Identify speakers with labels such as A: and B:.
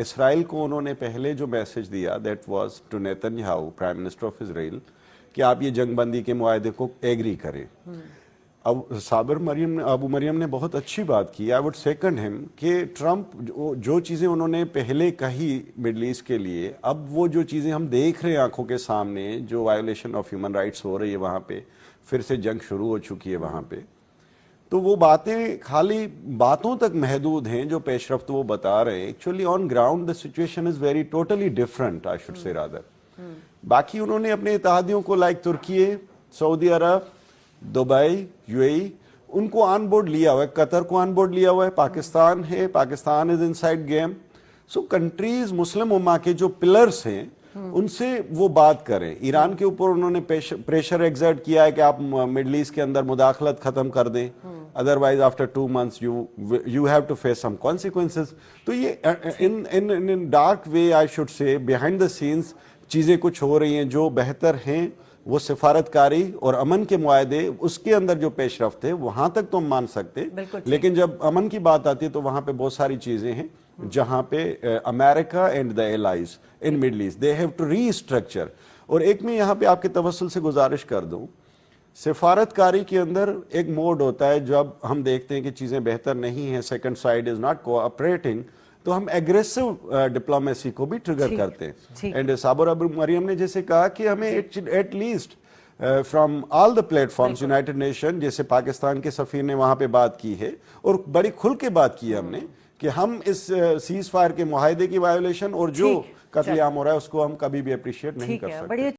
A: اسرائیل کو انہوں نے پہلے جو میسج دیا that was to Netanyahu prime minister of Israel کہ آپ یہ جنگ بندی کے معاہدے کو ایگری کریں. اب ابو مریم نے بہت اچھی بات کی. آئی وڈ سیکنڈ ہم کہ ٹرمپ جو چیزیں انہوں نے پہلے کہی مڈل ایسٹ کے لیے, اب وہ جو چیزیں ہم دیکھ رہے ہیں آنکھوں کے سامنے, جو وائلیشن آف ہیومن رائٹس ہو رہی ہے وہاں پہ, پھر سے جنگ شروع ہو چکی ہے وہاں پہ, تو وہ باتیں خالی باتوں تک محدود ہیں جو پیش رفت وہ بتا رہے ہیں. Actually on ground the situation is very totally different, I should say rather. باقی انہوں نے اپنے اتحادیوں کو لائک ترکی, سعودی عرب, دبئی, یو اے ای, ان کو آن بورڈ لیا ہوا ہے, قطر کو آن بورڈ لیا ہوا ہے, پاکستان ہے, پاکستان از ان سائڈ گیم. سو کنٹریز مسلم امہ کے جو پلرز ہیں ان سے وہ بات کریں. ایران کے اوپر انہوں نے پریشر ایگزرٹ کیا ہے کہ آپ مڈل ایسٹ کے اندر مداخلت ختم کر دیں, otherwise after 2 months you have to face some consequences. تو یہ in dark way I should say behind the scenes چیزیں کچھ ہو رہی ہیں جو بہتر ہیں. وہ سفارتکاری اور امن کے معاہدے اس کے اندر جو پیش رفت ہے وہاں تک تو ہم مان سکتے, لیکن جب امن کی بات آتی ہے تو وہاں پہ بہت ساری چیزیں ہیں جہاں پہ America and the allies in Middle East they have to restructure. اور ایک میں یہاں پہ آپ کے توسل سے گزارش کر دوں, سفارتکاری کے اندر ایک موڈ ہوتا ہے جب ہم دیکھتے ہیں کہ چیزیں بہتر نہیں ہیں, second side is not cooperating, تو ہم ایگریسو ڈپلومیسی کو بھی ٹریگر کرتے ہیں. اینڈ صابر ابو مریم نے جیسے کہا کہ ہمیں at least from all the platforms United Nation, جیسے پاکستان کے سفیر نے وہاں پہ بات کی ہے اور بڑی کھل کے بات کی ہے ہم نے کہ ہم اس سیز فائر کے معاہدے کی وائیولیشن اور جو قتل عام ہو رہا ہے اس کو ہم کبھی بھی اپریشیٹ نہیں کر سکتے.